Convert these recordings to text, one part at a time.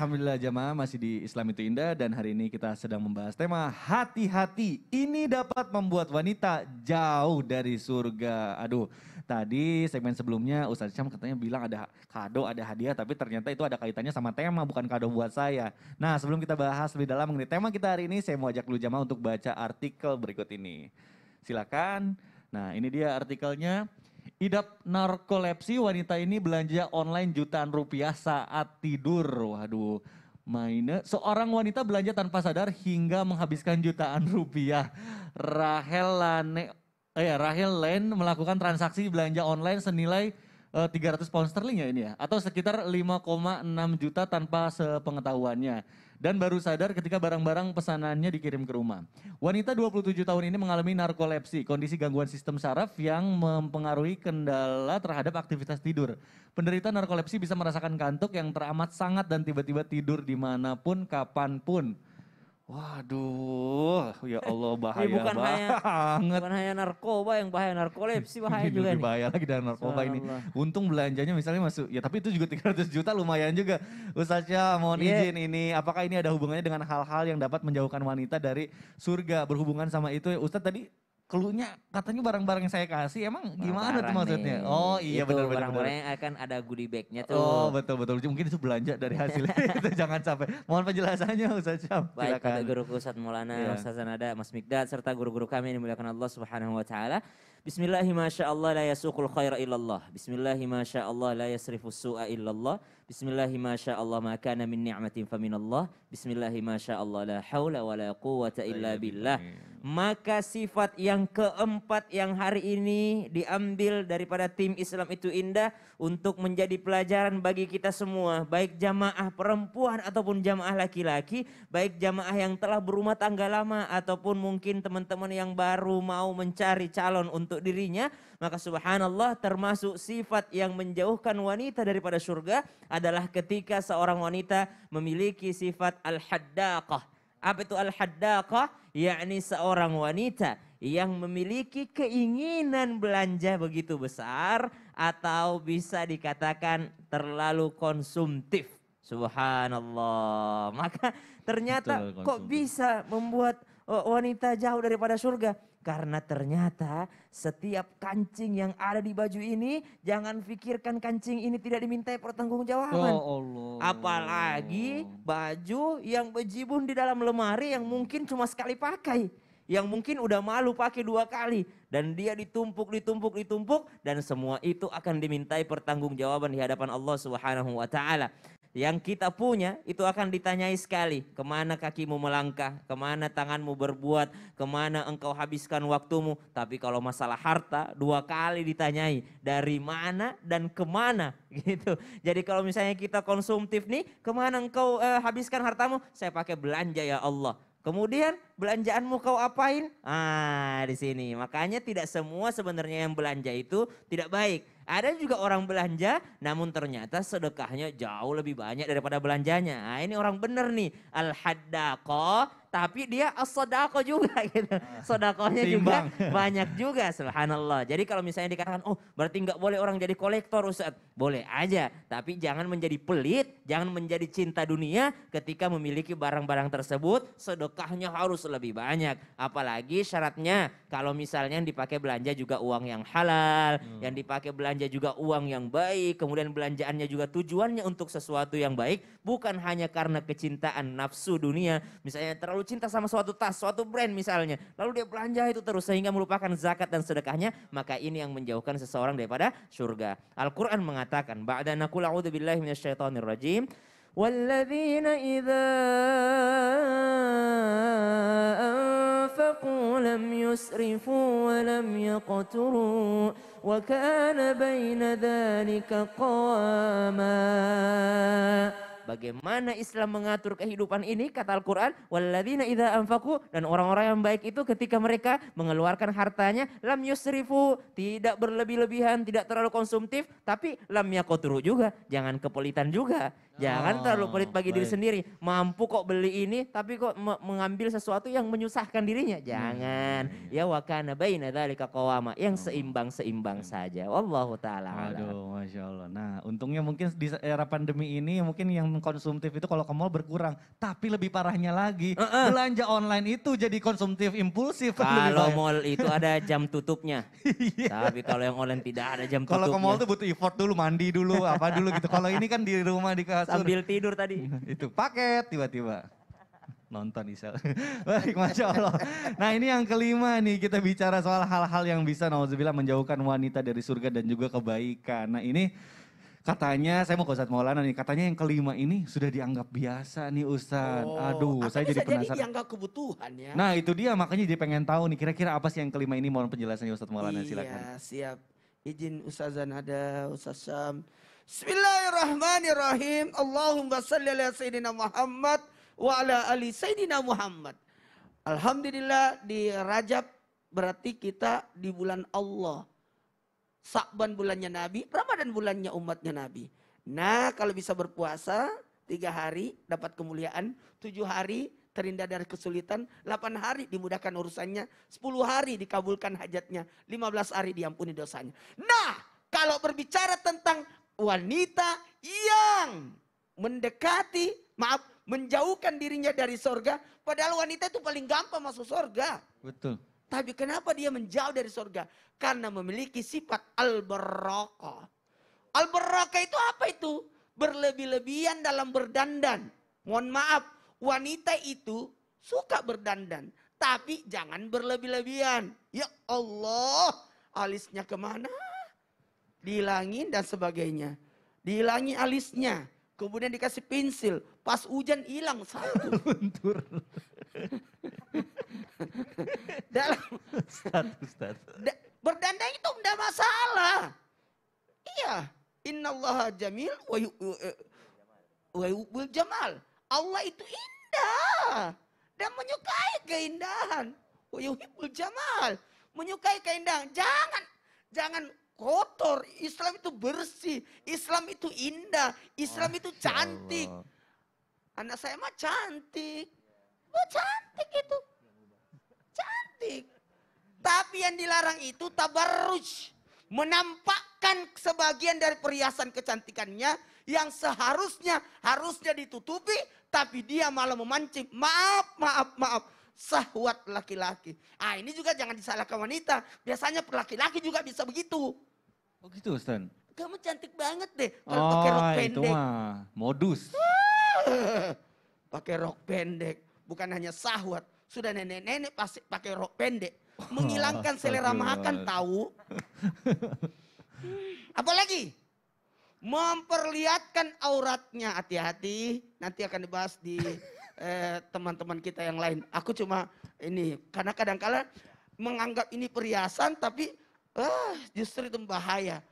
Alhamdulillah jamaah masih di Islam itu indah dan hari ini kita sedang membahas tema hati-hati ini dapat membuat wanita jauh dari surga. Aduh, tadi segmen sebelumnya Ustadz Syam katanya bilang ada kado, ada hadiah tapi ternyata itu ada kaitannya sama tema bukan kado buat saya. Nah sebelum kita bahas lebih dalam mengenai tema kita hari ini saya mau ajak dulu jamaah untuk baca artikel berikut ini. Silakan. Nah ini dia artikelnya. Idap narkolepsi wanita ini belanja online jutaan rupiah saat tidur. Waduh, mainnya seorang wanita belanja tanpa sadar hingga menghabiskan jutaan rupiah. Rahel Lane melakukan transaksi belanja online senilai 300 pound sterling ya ini ya, atau sekitar 5,6 juta tanpa sepengetahuannya. Dan baru sadar ketika barang-barang pesanannya dikirim ke rumah. Wanita 27 tahun ini mengalami narkolepsi, kondisi gangguan sistem saraf yang mempengaruhi kendala terhadap aktivitas tidur. Penderita narkolepsi bisa merasakan kantuk yang teramat sangat dan tiba-tiba tidur dimanapun, kapanpun. Waduh, ya Allah bahaya banget. Bukan hanya narkoba yang bahaya, narkolepsi bahaya Ini juga lebih nih. bahaya lagi dari narkoba ini. Untung belanjanya misalnya masuk, ya tapi itu juga 300 juta lumayan juga. Ustaz Syah mohon izin ini, apakah ini ada hubungannya dengan hal-hal yang dapat menjauhkan wanita dari surga berhubungan sama itu ya Ustaz tadi? Keluhnya katanya barang-barang yang saya kasih emang gimana tuh maksudnya? Nih. Oh iya benar-benar. Barang-barang yang akan ada goodie bagnya tuh. Oh betul-betul, mungkin itu belanja dari hasilnya itu jangan sampai. Mohon penjelasannya Ustaz Syam. Baik pada guru Ustadz Maulana, Ustaz Nada, Mas Mikdad, serta guru-guru kami yang dimuliakan Allah Subhanahu wa taala. Bismillahirrahmanirrahim la yasuqul khaira illallah. Bismillahirrahmanirrahim la yasrifus su'a illallah. Bismillahirrahmanirrahim ma kana min ni'matin faminallah. Bismillahirrahmanirrahim la haula wa la quwwata illa billah. Maka sifat yang keempat yang hari ini diambil daripada tim Islam itu indah untuk menjadi pelajaran bagi kita semua, baik jamaah perempuan ataupun jamaah laki-laki, baik jamaah yang telah berumah tangga lama ataupun mungkin teman-teman yang baru mau mencari calon untuk dirinya, maka subhanallah termasuk sifat yang menjauhkan wanita daripada surga adalah ketika seorang wanita memiliki sifat al-haddaqah. Apa itu al-haddaqah? Yakni seorang wanita yang memiliki keinginan belanja begitu besar atau bisa dikatakan terlalu konsumtif. Subhanallah. Maka ternyata kok bisa membuat wanita jauh daripada surga? Karena ternyata setiap kancing yang ada di baju ini, jangan pikirkan kancing ini tidak dimintai pertanggungjawaban. Oh Allah. Apalagi baju yang bejibun di dalam lemari yang mungkin cuma sekali pakai. Yang mungkin udah malu pakai 2 kali. Dan dia ditumpuk dan semua itu akan dimintai pertanggungjawaban di hadapan Allah Subhanahu wa taala. Yang kita punya itu akan ditanyai sekali. Kemana kakimu melangkah, kemana tanganmu berbuat, kemana engkau habiskan waktumu. Tapi kalau masalah harta 2 kali ditanyai. Dari mana dan kemana gitu. Jadi kalau misalnya kita konsumtif nih, kemana engkau habiskan hartamu? Saya pakai belanja ya Allah. Kemudian belanjaanmu kau apain? Di sini. Makanya tidak semua sebenarnya yang belanja itu tidak baik. Ada juga orang belanja namun ternyata sedekahnya jauh lebih banyak daripada belanjanya. Ini orang bener nih. Al-haddaqah tapi dia as-sadaqah juga gitu. Sedekahnya juga banyak juga subhanallah. Jadi kalau misalnya dikatakan berarti nggak boleh orang jadi kolektor Ustaz. Boleh aja tapi jangan menjadi pelit, jangan menjadi cinta dunia ketika memiliki barang-barang tersebut sedekahnya harus lebih banyak. Apalagi syaratnya kalau misalnya yang dipakai belanja juga uang yang halal, yang dipakai belanja juga uang yang baik, kemudian belanjaannya juga tujuannya untuk sesuatu yang baik, bukan hanya karena kecintaan nafsu dunia. Misalnya terlalu cinta sama suatu tas, suatu brand misalnya, lalu dia belanja itu terus sehingga melupakan zakat dan sedekahnya, maka ini yang menjauhkan seseorang daripada surga. Al-Quran mengatakan, ba'da naqul a'udzu billahi minasyaitonir rajim, walladzina idza anfaqu lam yusrifu wa lam yaqturu wa kana baina dzalika qawama. Bagaimana Islam mengatur kehidupan ini? Kata Al-Quran, walladzina idza anfaqu, dan orang-orang yang baik itu ketika mereka mengeluarkan hartanya, lam yusrifu, tidak berlebih-lebihan, tidak terlalu konsumtif, tapi lam yaqturu juga, jangan kepelitan juga. Jangan terlalu pelit bagi diri baik. sendiri. Mampu kok beli ini tapi kok mengambil sesuatu yang menyusahkan dirinya. Jangan. Ya wa kana baina dzalika qawama. Yang seimbang-seimbang saja. Wallahu taala alam. Aduh, Masya Allah. Nah, untungnya mungkin di era pandemi ini mungkin yang konsumtif itu kalau ke mall berkurang. Tapi lebih parahnya lagi, belanja online itu jadi konsumtif impulsif. Kalau mall itu ada jam tutupnya. Tapi kalau yang online tidak ada jam tutupnya. Kalau ke mall tuh butuh effort dulu, mandi dulu, apa dulu gitu. Kalau ini kan di rumah di kasur. Sambil tidur tadi. Itu paket tiba-tiba. Nonton Isel. Baik, Masya Allah. Nah ini yang kelima nih, kita bicara soal hal-hal yang bisa nauzubillah menjauhkan wanita dari surga dan juga kebaikan. Nah ini katanya, saya mau ke Ustadz Maulana nih, katanya yang kelima ini sudah dianggap biasa nih Ustadz. Aduh, saya jadi Jadi penasaran. dianggap kebutuhan ya. Nah itu dia, makanya jadi pengen tahu nih, kira-kira apa sih yang kelima ini, mohon penjelasannya Ustadz Maulana, silakan. Iya, siap. Izin Ustazah Nada, Ustaz Syam. Bismillahirrahmanirrahim. Allahumma salli ala Sayyidina Muhammad wa ala ali Sayyidina Muhammad. Alhamdulillah di Rajab berarti kita di bulan Allah. Sa'ban bulannya Nabi, Ramadan bulannya umatnya Nabi. Nah kalau bisa berpuasa 3 hari dapat kemuliaan, 7 hari terhindar dari kesulitan, 8 hari dimudahkan urusannya, 10 hari dikabulkan hajatnya, 15 hari diampuni dosanya. Nah kalau berbicara tentang wanita yang mendekati, menjauhkan dirinya dari sorga, padahal wanita itu paling gampang masuk sorga. Betul. Tapi kenapa dia menjauh dari sorga? Karena memiliki sifat al-barakah. Al-barakah itu apa itu? Berlebih-lebihan dalam berdandan. Mohon maaf, wanita itu suka berdandan. Tapi jangan berlebih-lebihan. Ya Allah, alisnya kemana? Dihilangin dan sebagainya. Dihilangi alisnya. Kemudian dikasih pensil. Pas hujan hilang satu. Luntur. Dalam Ustaz. berdandan itu tidak masalah. Iya. Innallaha jamil wa yuhibbul jamal. Allah itu indah dan menyukai keindahan. Wa yuhibbul jamal. Menyukai keindahan. Jangan kotor. Islam itu bersih. Islam itu indah. Islam itu cantik. Anak saya mah cantik. Oh, cantik itu. Cantik. Tapi yang dilarang itu tabarruj. Menampakkan sebagian dari perhiasan kecantikannya yang harusnya ditutupi, tapi dia malah memancing. Maaf. Syahwat laki-laki. Ah, ini juga jangan disalahkan wanita. Biasanya laki-laki juga bisa begitu. Oh gitu Ustaz. Kamu cantik banget deh kalau pakai rok itu pendek. mah modus. Pakai rok pendek. Bukan hanya syahwat. Sudah nenek-nenek pasti pakai rok pendek. Menghilangkan selera makan tahu. Apalagi memperlihatkan auratnya, hati-hati. Nanti akan dibahas di teman-teman kita yang lain. Aku cuma ini karena kadang-kala menganggap ini perhiasan tapi justru itu bahaya.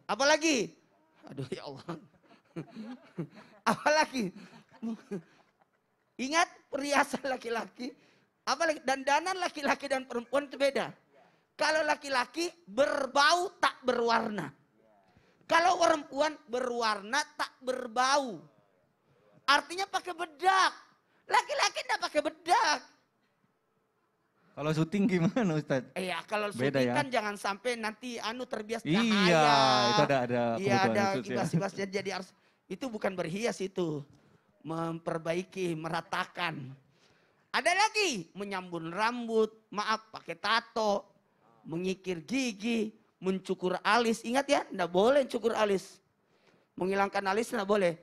Apalagi, aduh ya Allah. Apalagi ingat perhiasan laki-laki. Apalagi dandanan laki-laki dan perempuan itu beda. Kalau laki-laki berbau tak berwarna. Kalau perempuan berwarna tak berbau. Artinya pakai bedak. Laki-laki enggak pakai bedak. Kalau syuting gimana Ustaz? Iya, kalau Beda syuting ya? kan jangan sampai nanti terbias cahaya. Iya, itu ada Iya, kebutuhan ada khusus ya. ibas-ibasnya jadi harus itu bukan berhias itu. Memperbaiki, meratakan. Ada lagi menyambun rambut, maaf pakai tato, mengikir gigi, mencukur alis. Ingat ya, enggak boleh cukur alis. Menghilangkan alis enggak boleh.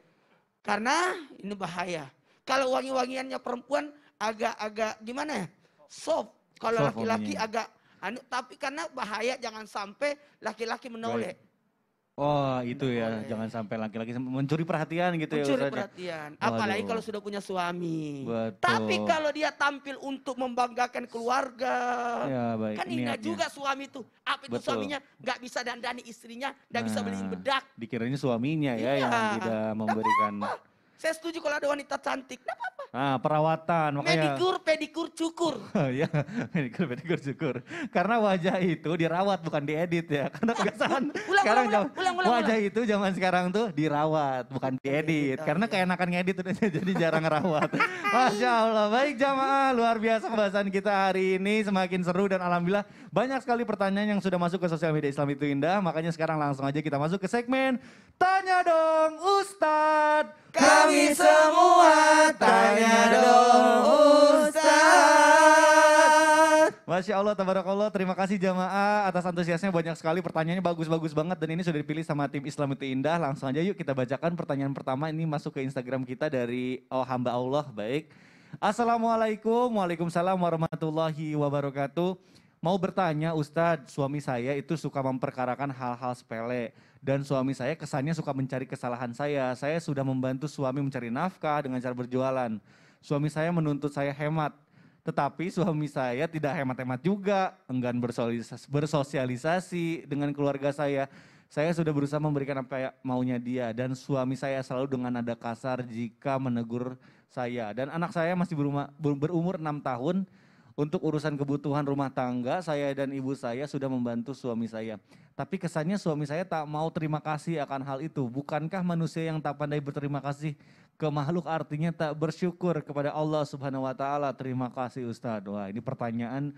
Karena ini bahaya. Kalau wangi-wangiannya perempuan agak-agak gimana ya? Soft. Kalau Soft laki-laki wanginya. agak tapi karena bahaya jangan sampai laki-laki menoleh. Oh itu Nggak ya, boleh. jangan sampai laki-laki mencuri perhatian gitu ya Mencuri Ustaz. perhatian. Waduh. Apalagi kalau sudah punya suami. Betul. Tapi kalau dia tampil untuk membanggakan keluarga. Ya baik, Kan indah niatnya. juga suami itu. Apa itu Betul. suaminya nggak bisa dandani istrinya, nggak bisa beliin Nah, bedak. Dikiranya suaminya ya Iya. yang tidak memberikan. Saya setuju kalau ada wanita cantik. Nggak apa-apa. Nah, perawatan makanya. Medikur, pedikur, cukur. Ya, medikur syukur. Karena wajah itu dirawat bukan diedit ya. Karena kebiasaan sekarang ulang. wajah itu zaman sekarang tuh dirawat bukan diedit. Oh, Karena iya. keenakan ngedit udah jadi jarang ngerawat. Masya Allah, baik jamaah, luar biasa pembahasan kita hari ini semakin seru dan alhamdulillah banyak sekali pertanyaan yang sudah masuk ke sosial media Islam itu Indah. Makanya sekarang langsung aja kita masuk ke segmen Tanya Dong Ustadz. Kami semua tanya dong Ustaz. Masya Allah, tabarakallah, terima kasih jamaah atas antusiasnya, banyak sekali pertanyaannya bagus-bagus banget dan ini sudah dipilih sama tim Islam itu Indah. Langsung aja yuk kita bacakan pertanyaan pertama, ini masuk ke Instagram kita dari hamba Allah, baik. Assalamualaikum, waalaikumsalam warahmatullahi wabarakatuh. Mau bertanya Ustadz, suami saya itu suka memperkarakan hal-hal sepele dan suami saya kesannya suka mencari kesalahan saya. Saya sudah membantu suami mencari nafkah dengan cara berjualan. Suami saya menuntut saya hemat. Tetapi suami saya tidak hemat-hemat juga, enggan bersosialisasi dengan keluarga saya. Saya sudah berusaha memberikan apa maunya dia dan suami saya selalu dengan nada kasar jika menegur saya. Dan anak saya masih berumur 6 tahun. Untuk urusan kebutuhan rumah tangga, saya dan ibu saya sudah membantu suami saya. Tapi kesannya suami saya tak mau terima kasih akan hal itu. Bukankah manusia yang tak pandai berterima kasih ke makhluk artinya tak bersyukur kepada Allah Subhanahu wa taala? Terima kasih Ustadz. Wah, ini pertanyaan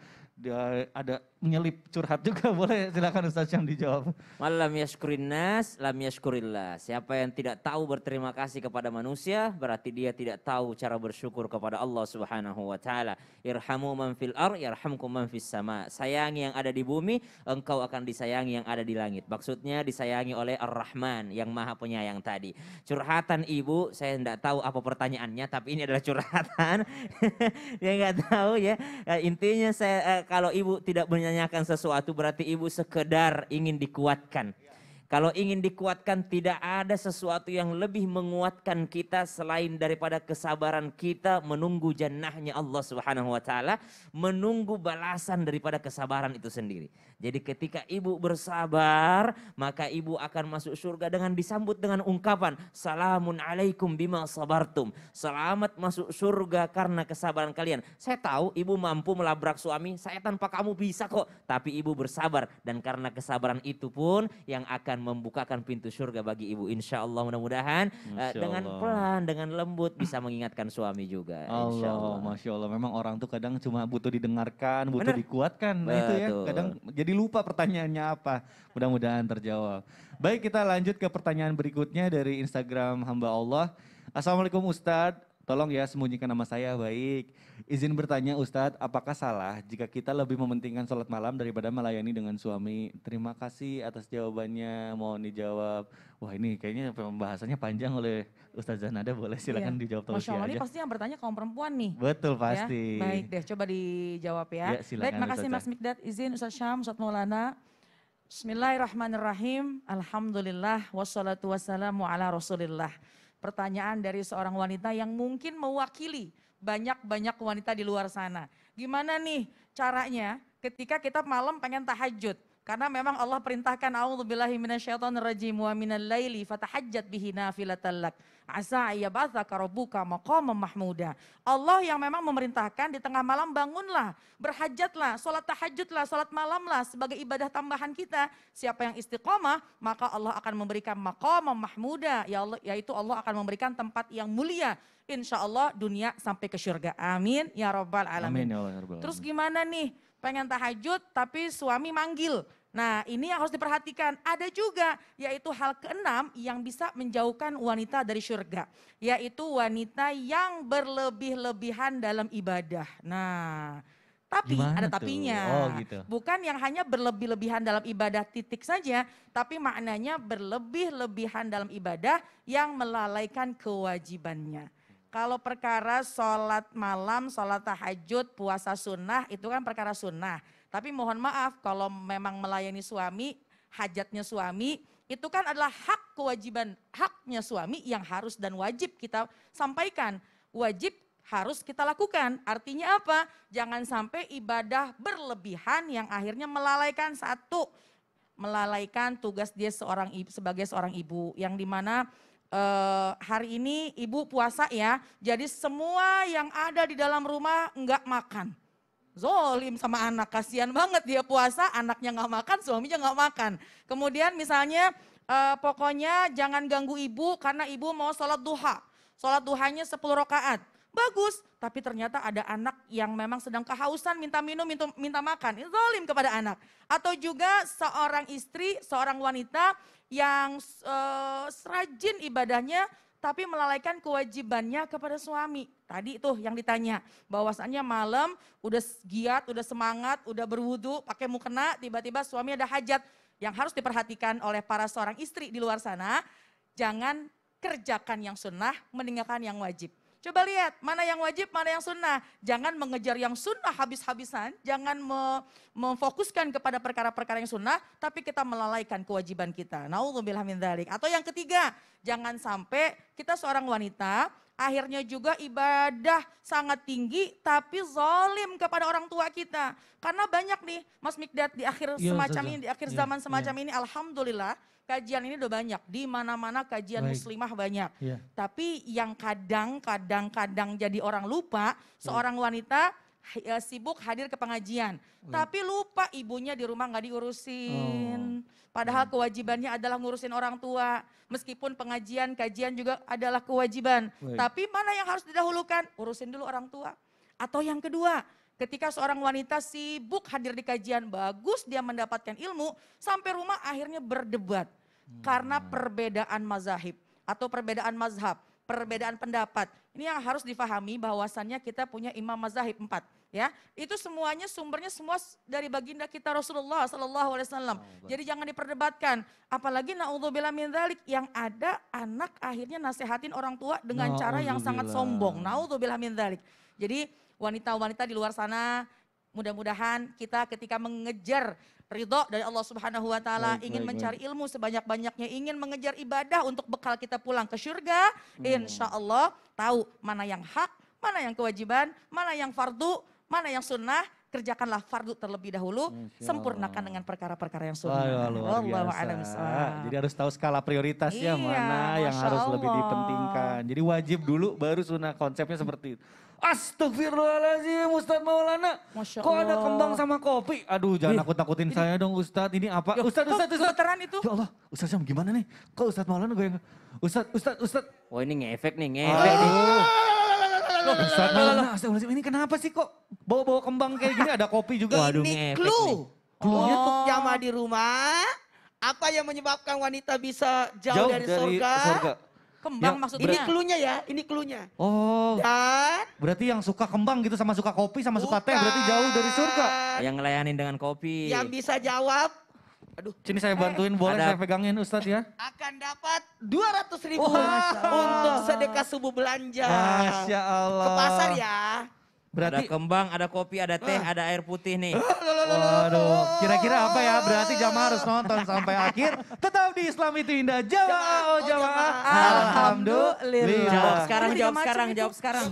ada menyelip curhat juga, boleh silakan Ustadz yang dijawab. Malam yashkurin nas, lam yashkurillah. Siapa yang tidak tahu berterima kasih kepada manusia, berarti dia tidak tahu cara bersyukur kepada Allah Subhanahu wa taala. Irhamu man fil ar, yarhamkum man fis sama. Sayangi yang ada di bumi, engkau akan disayangi yang ada di langit. Maksudnya disayangi oleh Ar-Rahman yang Maha Penyayang tadi. Curhatan ibu, saya tidak tahu apa pertanyaannya, tapi ini adalah curhatan. Dia nggak tahu ya. Intinya saya kalau ibu tidak menanyakan sesuatu berarti ibu sekedar ingin dikuatkan. Kalau ingin dikuatkan tidak ada sesuatu yang lebih menguatkan kita selain daripada kesabaran kita menunggu jannahnya Allah Subhanahu wa taala, menunggu balasan daripada kesabaran itu sendiri. Jadi ketika ibu bersabar, maka ibu akan masuk surga dengan disambut dengan ungkapan salamun alaikum bima sabartum. Selamat masuk surga karena kesabaran kalian. Saya tahu ibu mampu melabrak suami, saya tanpa kamu bisa kok. Tapi ibu bersabar dan karena kesabaran itu pun yang akan membukakan pintu surga bagi ibu. Insya Allah mudah-mudahan dengan pelan, dengan lembut bisa mengingatkan suami juga. Insya Allah. Masya Allah, memang orang tuh kadang cuma butuh didengarkan, butuh Bener. dikuatkan. Nah, itu ya, Betul. kadang jadi lupa pertanyaannya apa. Mudah-mudahan terjawab. Baik, kita lanjut ke pertanyaan berikutnya dari Instagram hamba Allah. Assalamualaikum Ustadz, tolong ya sembunyikan nama saya, baik. Izin bertanya Ustadz, apakah salah jika kita lebih mementingkan sholat malam daripada melayani dengan suami? Terima kasih atas jawabannya, mohon dijawab. Wah, ini kayaknya pembahasannya panjang oleh Ustadz Zanada, boleh silakan dijawab Masya Allah, aja. ini pasti yang bertanya kaum perempuan nih. Betul Ya, pasti. baik deh, coba dijawab ya. Ya, silakan, Baik, makasih Ustazah. Mas Mikdad. Izin Ustaz Syam, Ustaz Maulana. Bismillahirrahmanirrahim. Alhamdulillah, wassalatu wassalamu ala rasulillah. Pertanyaan dari seorang wanita yang mungkin mewakili banyak-banyak wanita di luar sana. Gimana nih caranya ketika kita malam pengen tahajud? Karena memang Allah perintahkan a'udzubillahi minasyaitonirrajim wa minal laili fatahajjat bihi nafilatan lak. Asa ayyabatsaka rabbuka maqaman mahmuda. Allah yang memang memerintahkan di tengah malam bangunlah, berhajatlah, salat tahajudlah, salat malamlah sebagai ibadah tambahan kita. Siapa yang istiqomah, maka Allah akan memberikan maqaman mahmuda, ya Allah, yaitu Allah akan memberikan tempat yang mulia. Insya Allah dunia sampai ke surga. Amin ya rabbal alamin. Amin ya Allah ya Rabbal Terus alamin. gimana nih? Pengen tahajud tapi suami manggil. Nah, ini yang harus diperhatikan. Ada juga yaitu hal keenam yang bisa menjauhkan wanita dari surga, yaitu wanita yang berlebih-lebihan dalam ibadah. Nah, tapi Gimana ada tuh? tapinya. Oh, gitu. Bukan yang hanya berlebih-lebihan dalam ibadah titik saja, tapi maknanya berlebih-lebihan dalam ibadah yang melalaikan kewajibannya. Kalau perkara sholat malam, sholat tahajud, puasa sunnah, itu kan perkara sunnah. Tapi mohon maaf kalau memang melayani suami, hajatnya suami, itu kan adalah hak kewajiban, haknya suami yang harus dan wajib kita sampaikan. Wajib harus kita lakukan. Artinya apa? Jangan sampai ibadah berlebihan yang akhirnya melalaikan melalaikan tugas dia sebagai seorang ibu. Yang dimana hari ini ibu puasa ya, jadi semua yang ada di dalam rumah nggak makan. Zolim sama anak, kasihan banget dia puasa, anaknya nggak makan, suaminya nggak makan. Kemudian misalnya pokoknya jangan ganggu ibu karena ibu mau sholat duha. Sholat duhanya 10 rakaat. Bagus, tapi ternyata ada anak yang memang sedang kehausan minta minum, minta makan. Itu zalim kepada anak. Atau juga seorang istri, seorang wanita yang rajin ibadahnya tapi melalaikan kewajibannya kepada suami. Tadi tuh yang ditanya, bahwasannya malam udah giat, udah semangat, udah berwudu, pakai mukena, tiba-tiba suami ada hajat. Yang harus diperhatikan oleh para seorang istri di luar sana, jangan kerjakan yang sunnah, meninggalkan yang wajib. Coba lihat mana yang wajib, mana yang sunnah. Jangan mengejar yang sunnah habis-habisan, jangan memfokuskan kepada perkara-perkara yang sunnah, tapi kita melalaikan kewajiban kita. Naudzubillah min dzalik. Atau yang ketiga, jangan sampai kita seorang wanita, akhirnya juga ibadah sangat tinggi, tapi zalim kepada orang tua kita. Karena banyak nih, Mas Mikdad di akhir semacam ini, di akhir zaman semacam ini, alhamdulillah, kajian ini udah banyak, di mana-mana kajian muslimah banyak. Tapi yang kadang-kadang jadi orang lupa, seorang wanita sibuk hadir ke pengajian. Tapi lupa ibunya di rumah nggak diurusin. Padahal kewajibannya adalah ngurusin orang tua. Meskipun pengajian, kajian juga adalah kewajiban. Tapi mana yang harus didahulukan? Urusin dulu orang tua. Atau yang kedua, ketika seorang wanita sibuk hadir di kajian, bagus dia mendapatkan ilmu, sampai rumah akhirnya berdebat. Karena perbedaan mazahib atau perbedaan mazhab, perbedaan pendapat. Ini yang harus difahami bahwasannya kita punya imam mazahib 4. Ya, itu semuanya sumbernya semua dari baginda kita Rasulullah SAW. Jadi jangan diperdebatkan. Apalagi naudzubillah min dzalik, yang ada anak akhirnya nasehatin orang tua dengan cara yang sangat sombong. Naudzubillah min dzalik. Jadi wanita-wanita di luar sana, mudah-mudahan kita ketika mengejar ridho dari Allah Subhanahu wa taala, ingin mencari ilmu sebanyak-banyaknya, ingin mengejar ibadah untuk bekal kita pulang ke surga, insya Allah tahu mana yang hak, mana yang kewajiban, mana yang fardu, mana yang sunnah. Kerjakanlah fardu terlebih dahulu, sempurnakan dengan perkara-perkara yang sunnah. Wallahu a'lam bishawab. Jadi harus tahu skala prioritas ya, mana yang harus lebih dipentingkan. Jadi wajib dulu baru sunnah, konsepnya seperti itu. Astagfirullahaladzim Ustadz Maulana, kok ada kembang sama kopi? Aduh jangan nakut-nakutin saya dong Ustadz, ini apa? Ustadz. Kebetulan itu. Ya Allah, Ustadz Syam gimana nih? Kok Ustadz Maulana gue yang, Ustadz. Wah ini ngefek nih, ngefek nih. Ustadz Maulana, astagfirullahaladzim, ini kenapa sih kok bawa-bawa kembang kayak gini, ada kopi juga? Waduh, Ini ngefek clue. Clue-nya Untuk jamaah di rumah, apa yang menyebabkan wanita bisa jauh dari surga? Kembang maksudnya. Ini clue-nya ya, ini clue-nya. Oh, Dan berarti yang suka kembang gitu sama suka kopi sama suka teh berarti jauh dari surga. Yang ngelayanin dengan kopi. yang bisa jawab, Sini saya bantuin, boleh Ada. saya pegangin Ustadz ya? akan dapat 200.000 untuk sedekah subuh belanja. Masya Allah. Ke pasar ya. Berarti, Ada kembang, ada kopi, ada teh, ada air putih nih. waduh, kira-kira apa ya? Berarti jamaah harus nonton sampai akhir. Tetap di Islam itu indah. Jamaah, oh jamaah. Alhamdulillah. Alhamdulillah. Jawab sekarang, Ini jawab macam sekarang, itu. jawab sekarang.